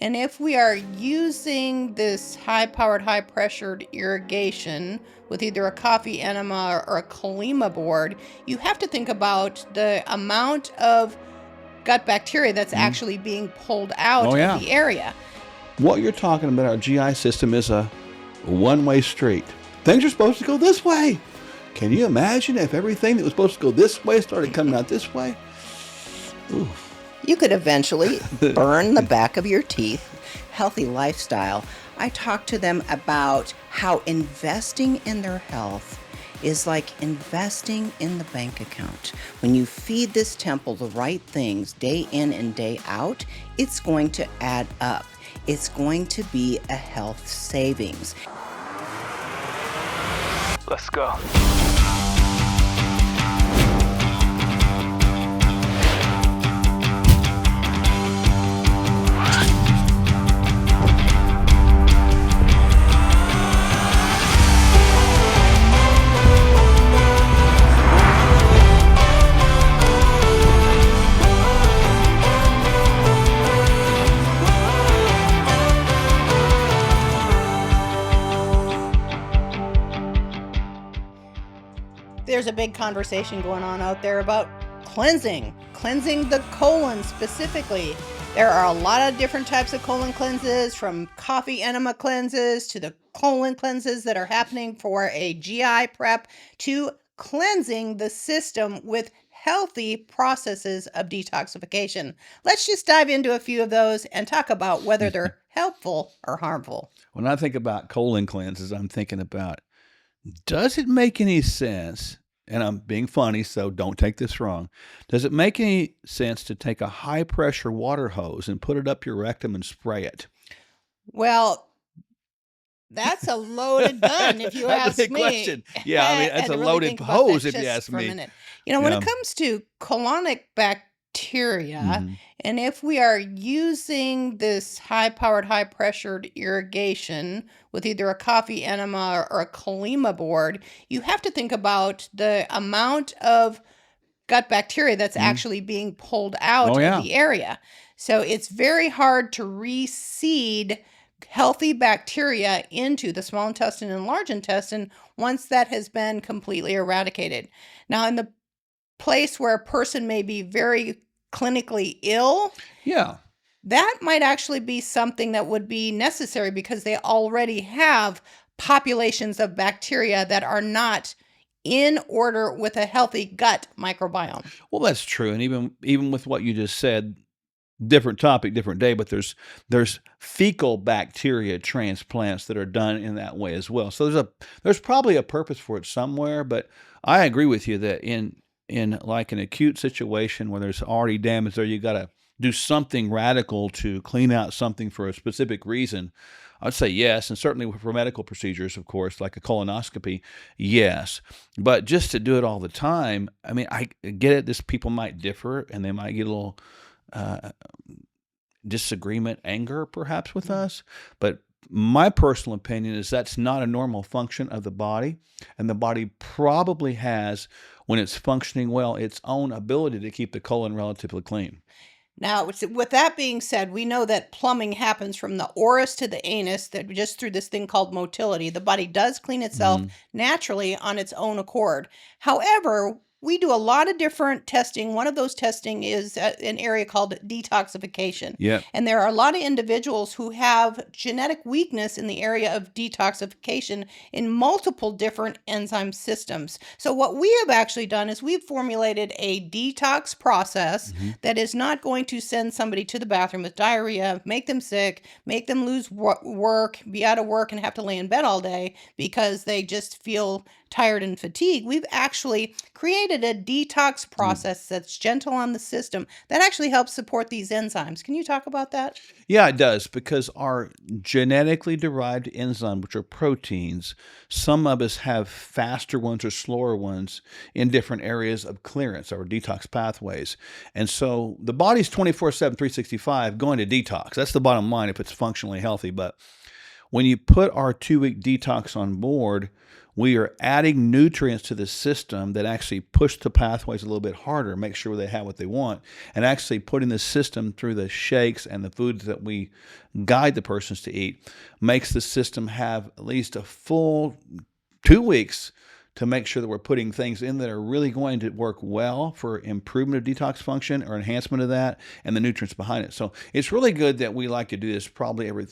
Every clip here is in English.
And if we are using this high-powered, high-pressured irrigation with either a coffee enema or a Colima board, you have to think about the amount of gut bacteria that's actually being pulled out of the area. What you're talking about, our GI system, is a one-way street. Things are supposed to go this way. Can you imagine if everything that was supposed to go this way started coming out this way? Oof. You could eventually burn the back of your teeth. Healthy lifestyle. I talk to them about how investing in their health is like investing in the bank account. When you feed this temple the right things day in and day out, it's going to add up. It's going to be a health savings. Let's go. There's a big conversation going on out there about cleansing the colon specifically. There are a lot of different types of colon cleanses, from coffee enema cleanses to the colon cleanses that are happening for a GI prep, to cleansing the system with healthy processes of detoxification. Let's just dive into a few of those and talk about whether they're helpful or harmful. When I think about colon cleanses, I'm thinking about, does it make any sense, and I'm being funny, so don't take this wrong, does it make any sense to take a high-pressure water hose and put it up your rectum and spray it? Well, that's a loaded gun, if you ask That's a me. big question. Yeah, I mean, that's a really loaded think about hose, that if you just ask for a me. minute. You know, when it comes to colonic bacteria, and if we are using this high-powered, high-pressured irrigation with either a coffee enema or a Colima board, you have to think about the amount of gut bacteria that's actually being pulled out of the area. So it's very hard to reseed healthy bacteria into the small intestine and large intestine once that has been completely eradicated. Now, in the place where a person may be very clinically ill, that might actually be something that would be necessary because they already have populations of bacteria that are not in order with a healthy gut microbiome. Well, that's true. And even with what you just said, different topic, different day, but there's fecal bacteria transplants that are done in that way as well. So there's probably a purpose for it somewhere, but I agree with you that in like an acute situation where there's already damage there, you got to do something radical to clean out something for a specific reason. I'd say yes, and certainly for medical procedures, of course, like a colonoscopy, yes. But just to do it all the time, I mean, I get it. This people might differ, and they might get a little disagreement, anger, perhaps, with us. But my personal opinion is that's not a normal function of the body, and the body probably has, when it's functioning well, its own ability to keep the colon relatively clean. Now, with that being said, we know that plumbing happens from the orus to the anus, that just through this thing called motility. The body does clean itself naturally on its own accord. However, we do a lot of different testing. One of those testing is an area called detoxification. Yeah. And there are a lot of individuals who have genetic weakness in the area of detoxification in multiple different enzyme systems. So what we have actually done is we've formulated a detox process that is not going to send somebody to the bathroom with diarrhea, make them sick, make them lose work, be out of work, and have to lay in bed all day because they just feel tired and fatigued. We've actually created a detox process that's gentle on the system that actually helps support these enzymes. Can you talk about that? Yeah, it does, because our genetically derived enzymes, which are proteins, some of us have faster ones or slower ones in different areas of clearance, or detox pathways. And so the body's 24/7, 365 going to detox. That's the bottom line if it's functionally healthy. But when you put our 2-week detox on board, we are adding nutrients to the system that actually push the pathways a little bit harder, make sure they have what they want, and actually putting the system through the shakes and the foods that we guide the persons to eat makes the system have at least a full 2 weeks to make sure that we're putting things in that are really going to work well for improvement of detox function or enhancement of that and the nutrients behind it. So it's really good that we like to do this probably every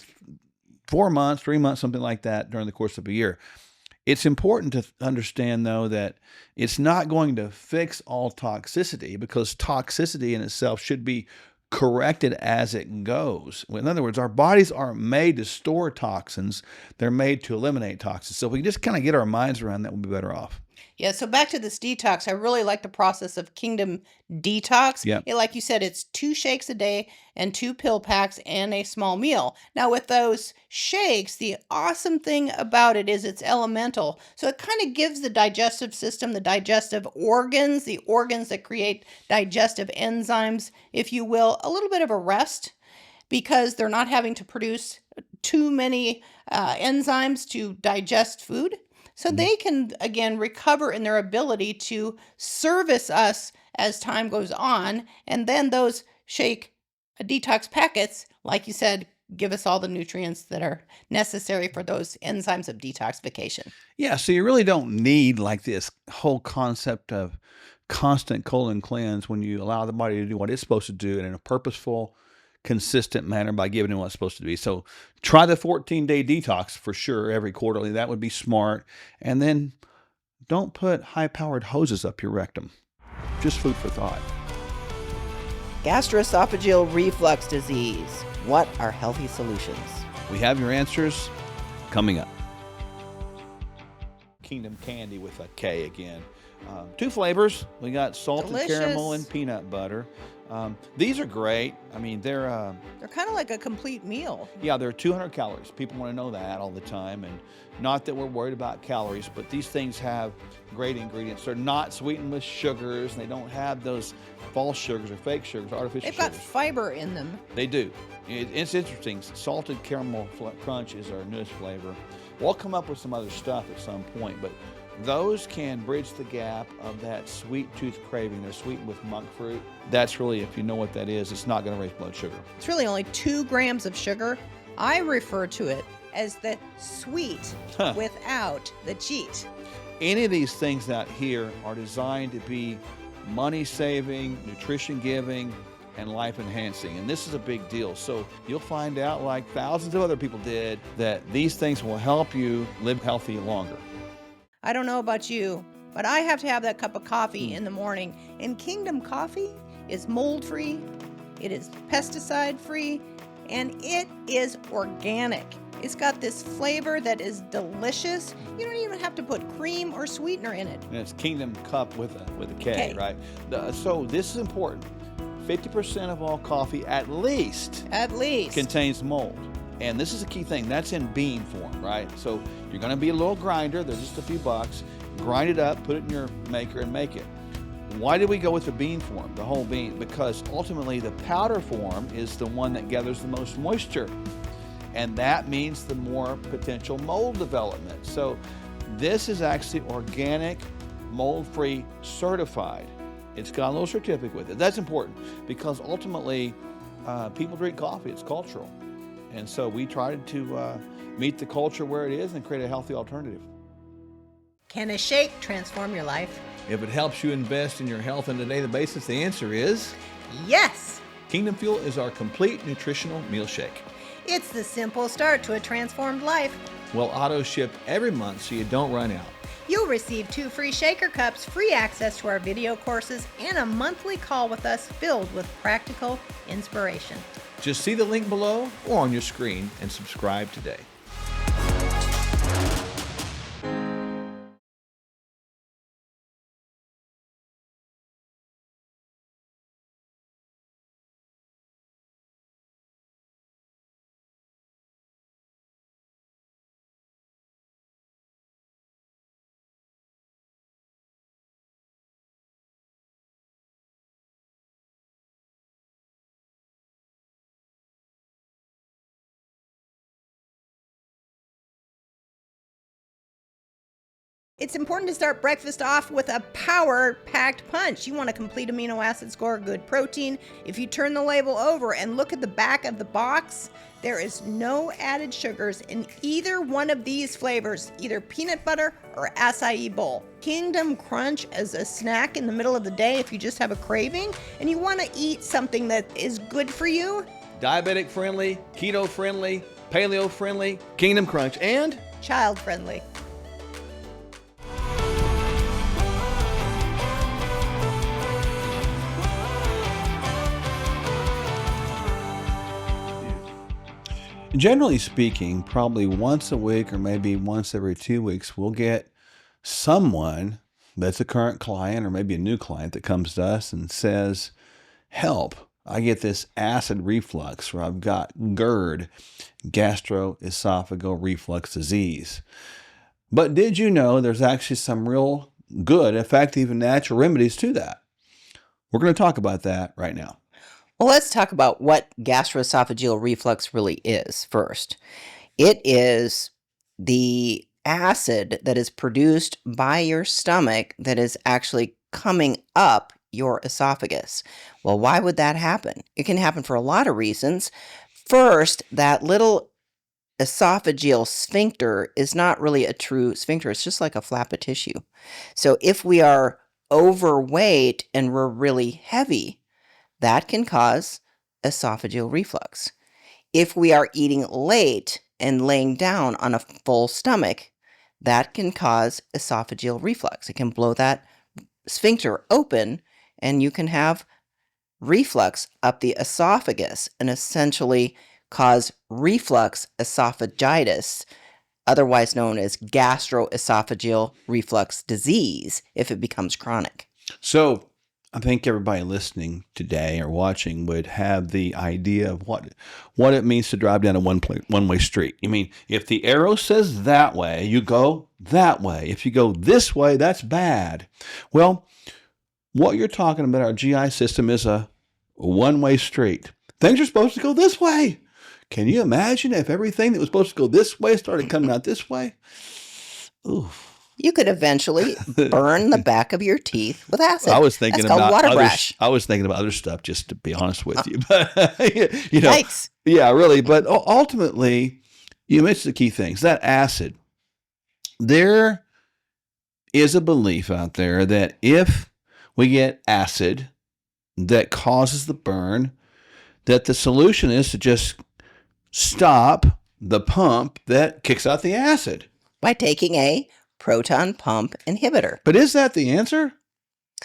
4 months, 3 months, something like that during the course of a year. It's important to understand, though, that it's not going to fix all toxicity because toxicity in itself should be corrected as it goes. In other words, our bodies aren't made to store toxins. They're made to eliminate toxins. So if we just kind of get our minds around that, we'll be better off. Yeah, so back to this detox, I really like the process of Kingdom Detox. Yeah. Like you said, it's 2 shakes a day and 2 pill packs and a small meal. Now, with those shakes, the awesome thing about it is it's elemental. So it kind of gives the digestive system, the digestive organs, the organs that create digestive enzymes, if you will, a little bit of a rest because they're not having to produce too many enzymes to digest food. So they can, again, recover in their ability to service us as time goes on. And then those shake detox packets, like you said, give us all the nutrients that are necessary for those enzymes of detoxification. Yeah, so you really don't need like this whole concept of constant colon cleanse when you allow the body to do what it's supposed to do in a purposeful, consistent manner by giving it what it's supposed to be. So try the 14-day detox for sure every quarterly. That would be smart. And then don't put high-powered hoses up your rectum. Just food for thought. Gastroesophageal reflux disease. What are healthy solutions? We have your answers coming up. Kingdom Candy with a K again. 2 flavors. We got salted Delicious. caramel and peanut butter. These are great. I mean, they're kind of like a complete meal. yeah, they're 200 calories. People want to know that all the time, and not that we're worried about calories, but these things have great ingredients. They're not sweetened with sugars, and they don't have those false sugars or fake sugars, artificial They've got sugars. fiber in them. They do. It's interesting. Salted caramel crunch is our newest flavor. We'll come up with some other stuff at some point, but those can bridge the gap of that sweet tooth craving. They're sweetened with monk fruit. That's really, if you know what that is, it's not going to raise blood sugar. It's really only 2 grams of sugar. I refer to it as the sweet without the cheat. Any of these things out here are designed to be money-saving, nutrition-giving, and life-enhancing. And this is a big deal. So you'll find out, like thousands of other people did, that these things will help you live healthy longer. I don't know about you, but I have to have that cup of coffee in the morning. And Kingdom Coffee is mold-free, it is pesticide-free, and it is organic. It's got this flavor that is delicious. You don't even have to put cream or sweetener in it. And it's Kingdom Cup with a K, K. right? So this is important. 50% of all coffee at least contains mold. And this is a key thing. That's in bean form, right? So you're going to be a little grinder. They're just a few bucks. Grind it up, put it in your maker, and make it. Why did we go with the bean form, the whole bean? Because ultimately the powder form is the one that gathers the most moisture. And that means the more potential mold development. So this is actually organic, mold-free, certified. It's got a little certificate with it. That's important because ultimately people drink coffee. It's cultural. And so we tried to meet the culture where it is and create a healthy alternative. Can a shake transform your life? If it helps you invest in your health on a daily basis, the answer is Yes! Kingdom Fuel is our complete nutritional meal shake. It's the simple start to a transformed life. We'll auto-ship every month so you don't run out. You'll receive 2 free shaker cups, free access to our video courses, and a monthly call with us filled with practical inspiration. Just see the link below or on your screen and subscribe today. It's important to start breakfast off with a power-packed punch. You want a complete amino acid score, good protein. If you turn the label over and look at the back of the box, there is no added sugars in either one of these flavors, either peanut butter or acai bowl. Kingdom Crunch as a snack in the middle of the day if you just have a craving and you want to eat something that is good for you. Diabetic friendly, keto friendly, paleo friendly, Kingdom Crunch, and Child friendly. generally speaking, probably once a week or maybe once every 2 weeks, we'll get someone that's a current client or maybe a new client that comes to us and says, help, I get this acid reflux, or I've got GERD, gastroesophageal reflux disease. But did you know there's actually some real good, effective, and natural remedies to that? We're going to talk about that right now. Well, let's talk about what gastroesophageal reflux really is first. It is the acid that is produced by your stomach that is actually coming up your esophagus. Well, why would that happen? It can happen for a lot of reasons. First, that little esophageal sphincter is not really a true sphincter. It's just like a flap of tissue. So if we are overweight and we're really heavy, that can cause esophageal reflux. If we are eating late and laying down on a full stomach, that can cause esophageal reflux. It can blow that sphincter open and you can have reflux up the esophagus and essentially cause reflux esophagitis, otherwise known as gastroesophageal reflux disease, if it becomes chronic. So I think everybody listening today or watching would have the idea of what it means to drive down a one-way street. I mean, if the arrow says that way, you go that way. If you go this way, that's bad. Well, what you're talking about, our GI system, is a one-way street. Things are supposed to go this way. Can you imagine if everything that was supposed to go this way started coming out this way? Ooh. You could eventually burn the back of your teeth with acid. I was thinking That's called about water rash. I was thinking about other stuff, just to be honest with you. But you know, Yikes. yeah, really. But ultimately, you mentioned the key things. That acid. There is a belief out there that if we get acid that causes the burn, that the solution is to just stop the pump that kicks out the acid By taking a proton pump inhibitor. But is that the answer?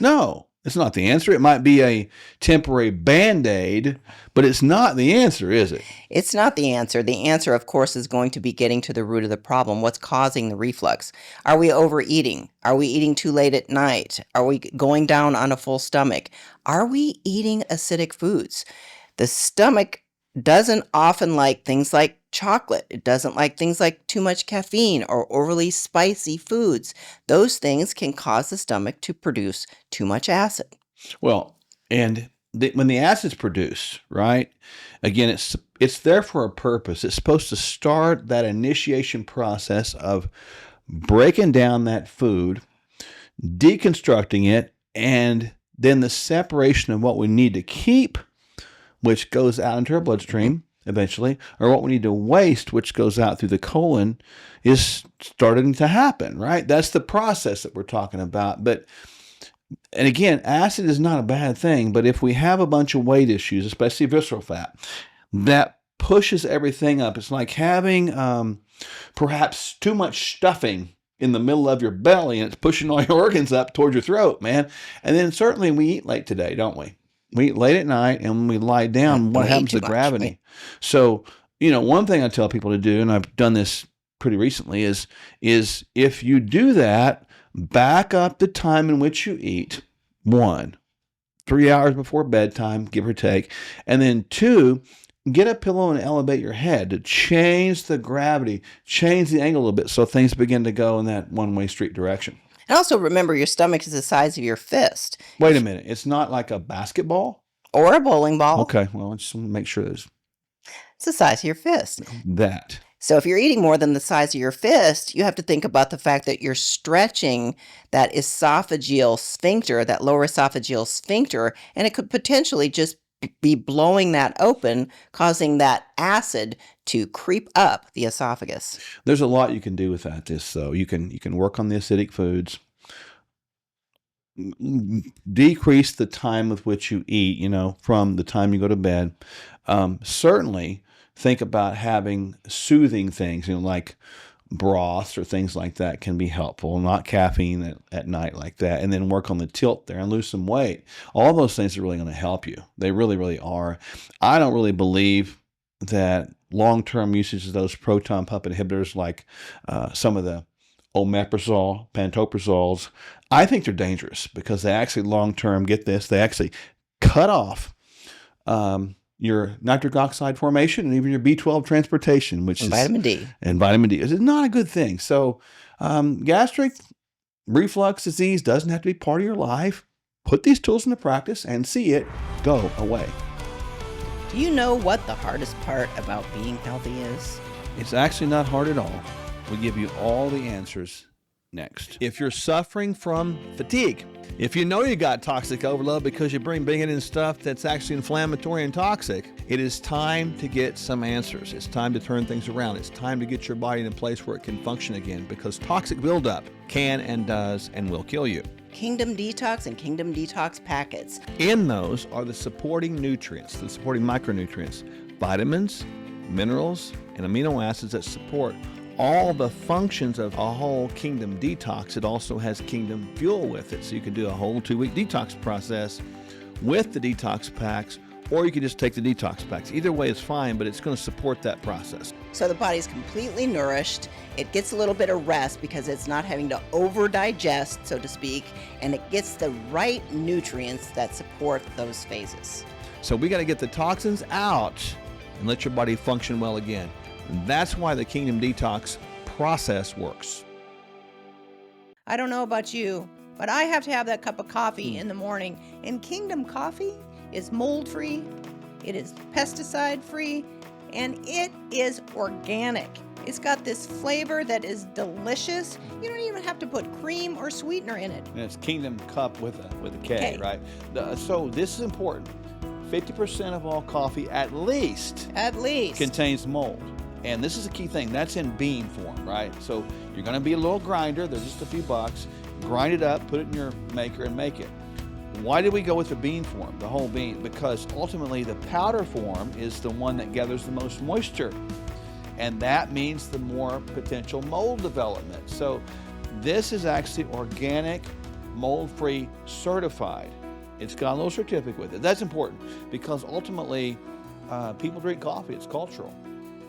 No, it's not the answer. It might be a temporary Band-Aid, but it's not the answer, is it? It's not the answer. The answer, of course, is going to be getting to the root of the problem. What's causing the reflux? Are we overeating? Are we eating too late at night? Are we going down on a full stomach? Are we eating acidic foods? The stomach doesn't often like things like chocolate. It doesn't like things like too much caffeine or overly spicy foods. Those things can cause the stomach to produce too much acid. Well, and when the acid's produced, right, again, it's there for a purpose. It's supposed to start that initiation process of breaking down that food, deconstructing it, and then the separation of what we need to keep, which goes out into our bloodstream eventually, or what we need to waste, which goes out through the colon, is starting to happen, right? That's the process that we're talking about. But, and again, acid is not a bad thing, but if we have a bunch of weight issues, especially visceral fat, that pushes everything up. It's like having perhaps too much stuffing in the middle of your belly, and it's pushing all your organs up towards your throat, man. And then certainly we eat late today, don't we? We eat late at night, and when we lie down, what happens to gravity? So, you know, one thing I tell people to do, and I've done this pretty recently, is if you do that, back up the time in which you eat. 1, 3 hours before bedtime, give or take. And then 2, get a pillow and elevate your head to change the gravity, change the angle a little bit so things begin to go in that one-way street direction. And also remember, your stomach is the size of your fist. Wait a minute. It's not like a basketball? Or a bowling ball. Okay. Well, I just want to make sure there's It's the size of your fist. that. So if you're eating more than the size of your fist, you have to think about the fact that you're stretching that esophageal sphincter, that lower esophageal sphincter, and it could potentially just be blowing that open, causing that acid to creep up the esophagus. There's a lot you can do with that. You can work on the acidic foods, decrease the time with which you eat, from the time you go to bed. Certainly think about having soothing things, like broths or things like that can be helpful, not caffeine at night like that, and then work on the tilt there and lose some weight. All those things are really going to help you. They really, really are. I don't really believe that long-term usage of those proton pump inhibitors like some of the omeprazole, pantoprazoles, I think they're dangerous because they actually long-term, get this, they actually cut off your nitric oxide formation and even your B12 transportation, which is vitamin D. And vitamin D is not a good thing. So gastric reflux disease doesn't have to be part of your life. Put these tools into practice and see it go away. Do you know what the hardest part about being healthy is? It's actually not hard at all. We give you all the answers next. If you're suffering from fatigue, if you know you got toxic overload because you're bringing in stuff that's actually inflammatory and toxic, it is time to get some answers. It's time to turn things around. It's time to get your body in a place where it can function again, because toxic buildup can and does and will kill you. Kingdom Detox and Kingdom Detox packets. In those are the supporting nutrients, the supporting micronutrients, vitamins, minerals, and amino acids that support all the functions of a whole Kingdom Detox. It also has Kingdom Fuel with it, so you can do a whole 2-week detox process with the detox packs, or you can just take the detox packs. Either way is fine, but it's going to support that process. So the body's completely nourished. It gets a little bit of rest because it's not having to over-digest, so to speak, and it gets the right nutrients that support those phases. So we got to get the toxins out and let your body function well again. And that's why the Kingdom Detox process works. I don't know about you, but I have to have that cup of coffee in the morning. And Kingdom Coffee is mold-free, it is pesticide-free, and it is organic. It's got this flavor that is delicious. You don't even have to put cream or sweetener in it. And it's Kingdom Cup with a K, K. right? So this is important. 50% of all coffee at least contains mold. And this is a key thing. That's in bean form, right? So you're going to be a little grinder. There's just a few bucks. Grind it up, put it in your maker, and make it. Why did we go with the bean form, the whole bean? Because ultimately the powder form is the one that gathers the most moisture. And that means the more potential mold development. So this is actually organic, mold-free, certified. It's got a little certificate with it. That's important because ultimately people drink coffee. It's cultural.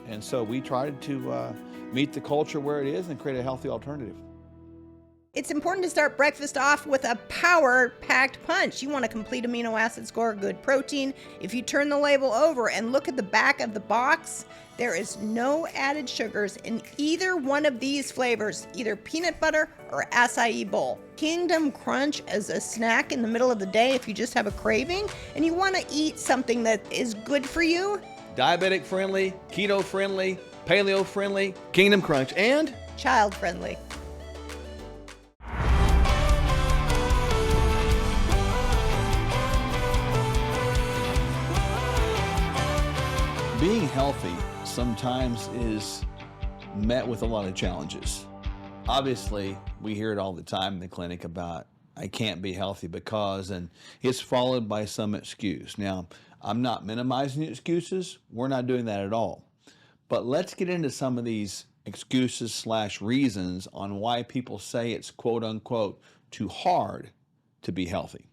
And so we tried to meet the culture where it is and create a healthy alternative. It's important to start breakfast off with a power-packed punch. You want a complete amino acid score, good protein. If you turn the label over and look at the back of the box, there is no added sugars in either one of these flavors, either peanut butter or acai bowl. Kingdom Crunch as a snack in the middle of the day if you just have a craving and you want to eat something that is good for you. Diabetic friendly, keto friendly, paleo friendly, Kingdom Crunch, and child friendly. Being healthy sometimes is met with a lot of challenges. Obviously, we hear it all the time in the clinic about, I can't be healthy because, and it's followed by some excuse. Now, I'm not minimizing the excuses. We're not doing that at all. But let's get into some of these excuses / reasons on why people say it's quote unquote too hard to be healthy.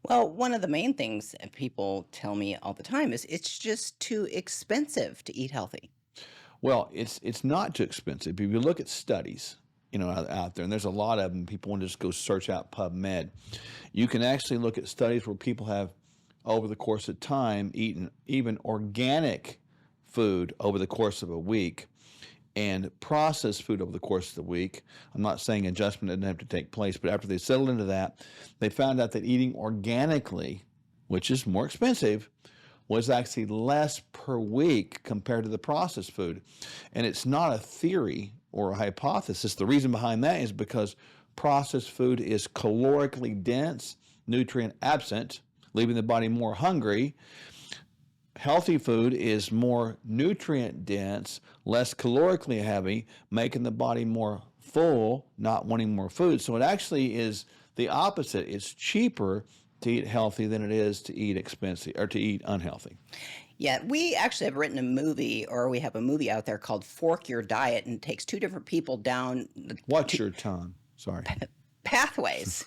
Well, one of the main things that people tell me all the time is it's just too expensive to eat healthy. Well, it's not too expensive. If you look at studies, out there, and there's a lot of them, people want to just go search out PubMed. You can actually look at studies where people have, over the course of time, eaten even organic food over the course of a week and processed food over the course of the week. I'm not saying adjustment didn't have to take place, but after they settled into that, they found out that eating organically, which is more expensive, was actually less per week compared to the processed food. And it's not a theory or a hypothesis. The reason behind that is because processed food is calorically dense, nutrient absent, leaving the body more hungry. Healthy food is more nutrient dense, less calorically heavy, making the body more full, not wanting more food. So it actually is the opposite. It's cheaper to eat healthy than it is to eat expensive or to eat unhealthy. Yeah, we actually have written a movie, or we have a movie out there called Fork Your Diet, and it takes two different people down What's your tongue? Sorry. pathways,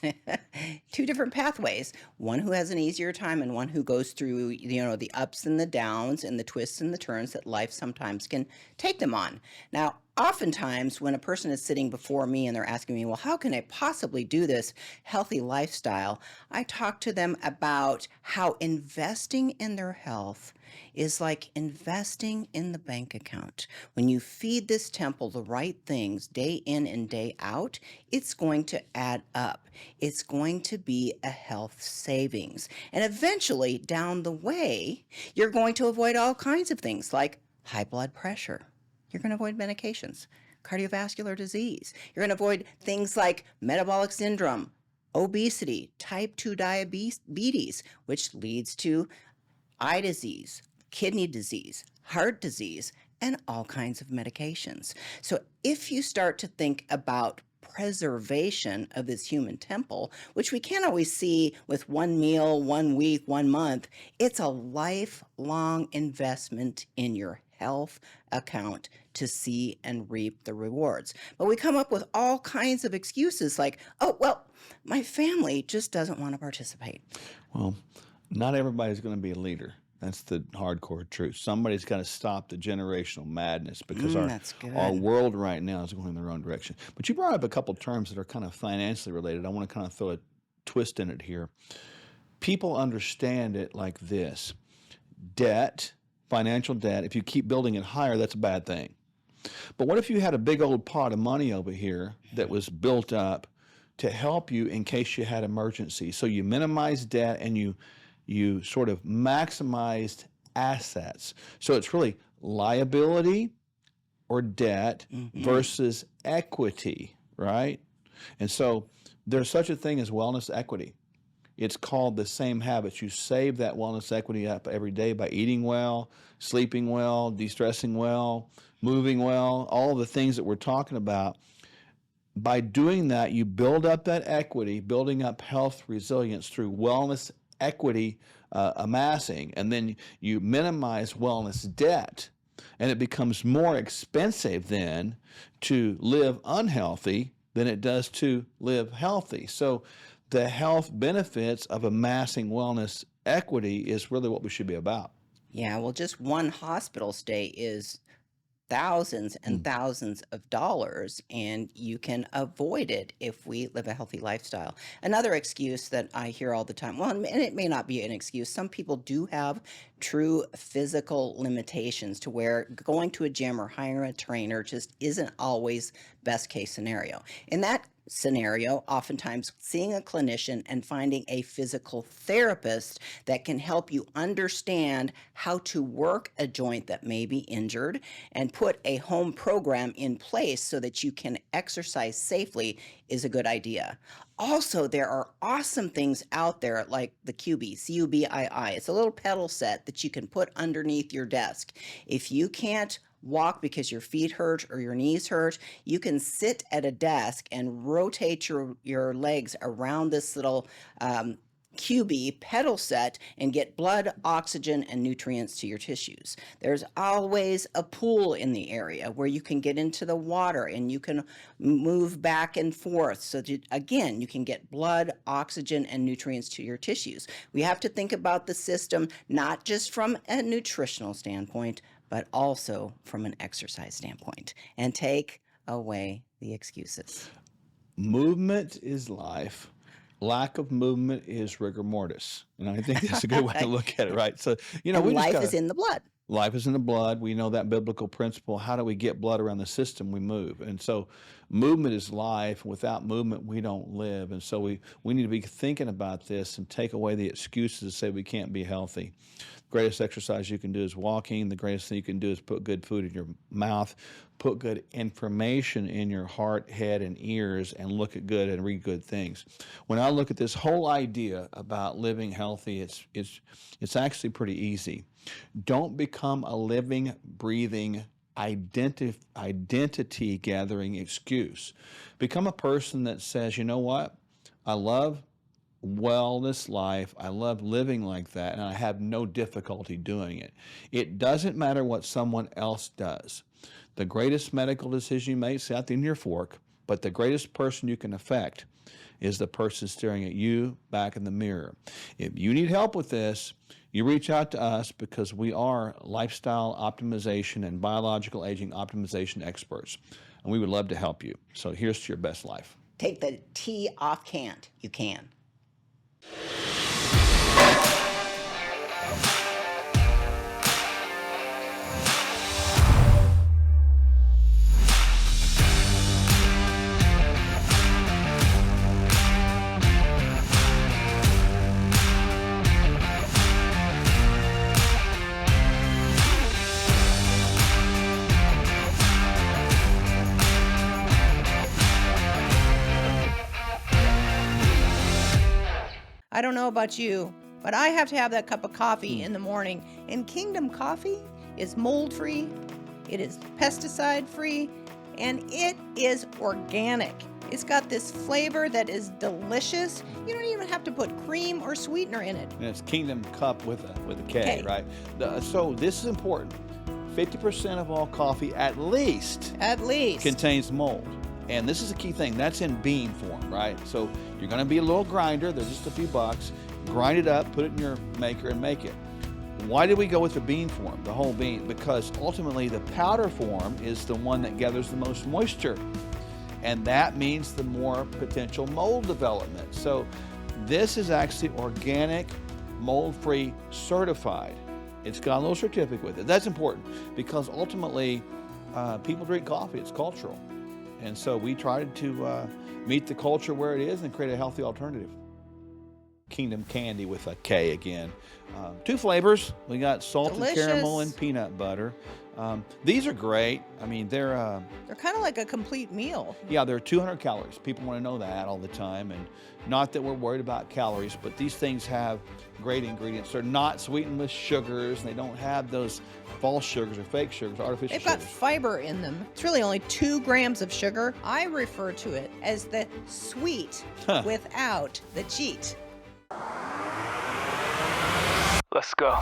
two different pathways, one who has an easier time and one who goes through, the ups and the downs and the twists and the turns that life sometimes can take them on. Now, oftentimes when a person is sitting before me and they're asking me, well, how can I possibly do this healthy lifestyle? I talk to them about how investing in their health is like investing in the bank account. When you feed this temple the right things day in and day out, it's going to add up. It's going to be a health savings. And eventually, down the way, you're going to avoid all kinds of things like high blood pressure. You're going to avoid medications, cardiovascular disease. You're going to avoid things like metabolic syndrome, obesity, type 2 diabetes, which leads to eye disease, kidney disease, heart disease, and all kinds of medications. So if you start to think about preservation of this human temple, which we can't always see with one meal, 1 week, 1 month, it's a lifelong investment in your health account to see and reap the rewards. But we come up with all kinds of excuses like, oh, well, my family just doesn't want to participate. Well, not everybody's going to be a leader. That's the hardcore truth. Somebody's got to stop the generational madness because our world right now is going in the wrong direction. But you brought up a couple terms that are kind of financially related. I want to kind of throw a twist in it here. People understand it like this. Debt, financial debt, if you keep building it higher, that's a bad thing. But what if you had a big old pot of money over here that was built up to help you in case you had emergencies? So you minimize debt and you sort of maximized assets. So it's really liability or debt versus equity, right? And so there's such a thing as wellness equity. It's called the same habits. You save that wellness equity up every day by eating well, sleeping well, de-stressing well, moving well, all the things that we're talking about. By doing that, you build up that equity, building up health resilience through wellness equity amassing, and then you minimize wellness debt, and it becomes more expensive then to live unhealthy than it does to live healthy. So the health benefits of amassing wellness equity is really what we should be about. Yeah, well, just one hospital stay is thousands and thousands of dollars, and you can avoid it if we live a healthy lifestyle. Another excuse that I hear all the time, well, and it may not be an excuse, some people do have true physical limitations to where going to a gym or hiring a trainer just isn't always best case scenario. In that scenario, oftentimes seeing a clinician and finding a physical therapist that can help you understand how to work a joint that may be injured and put a home program in place so that you can exercise safely is a good idea. Also, there are awesome things out there like the Cubii, C-U-B-I-I. It's a little pedal set that you can put underneath your desk. If you can't walk because your feet hurt or your knees hurt, you can sit at a desk and rotate your legs around this little Cubii pedal set and get blood, oxygen, and nutrients to your tissues. There's always a pool in the area where you can get into the water and you can move back and forth so that, again, you can get blood, oxygen, and nutrients to your tissues. We have to think about the system not just from a nutritional standpoint, but also from an exercise standpoint, and take away the excuses. Movement is life. Lack of movement is rigor mortis. And I think that's a good way to look at it, right? So, life is in the blood. Life is in the blood. We know that biblical principle. How do we get blood around the system? We move. And so movement is life. Without movement, we don't live. And so we need to be thinking about this and take away the excuses to say we can't be healthy. greatest exercise you can do is walking. The greatest thing you can do is put good food in your mouth, put good information in your heart, head, and ears, and look at good and read good things. When I look at this whole idea about living healthy, it's actually pretty easy. Don't become a living, breathing, identity gathering excuse. Become a person that says, you know what? I love wellness life. I love living like that, and I have no difficulty doing it. It doesn't matter what someone else does. The greatest medical decision you make is out in your fork, but the greatest person you can affect is the person staring at you back in the mirror. If you need help with this, you reach out to us, because we are lifestyle optimization and biological aging optimization experts, and we would love to help you. So here's to your best life. Take the T off can't. You can. I don't know about you, but I have to have that cup of coffee in the morning. And Kingdom Coffee is mold-free, it is pesticide-free, and it is organic. It's got this flavor that is delicious. You don't even have to put cream or sweetener in it. And it's Kingdom Cup with a K, right? So this is important. 50% of all coffee at least contains mold. And this is a key thing. That's in bean form, right? So you're going to be a little grinder. They're just a few bucks. Grind it up, put it in your maker, and make it. Why did we go with the bean form, the whole bean? Because ultimately the powder form is the one that gathers the most moisture. And that means the more potential mold development. So this is actually organic, mold-free, certified. It's got a little certificate with it. That's important, because ultimately people drink coffee. It's cultural. And so we tried to meet the culture where it is and create a healthy alternative. Kingdom Candy with a K again. 2 flavors. We got salted caramel and peanut butter. These are great. I mean, they're kind of like a complete meal. Yeah, they're 200 calories. People want to know that all the time, and not that we're worried about calories, but these things have great ingredients. They're not sweetened with sugars, and they don't have those false sugars or fake sugars, artificial They've got sugars. fiber in them. It's really only 2 grams of sugar. I refer to it as the sweet without the cheat. Let's go.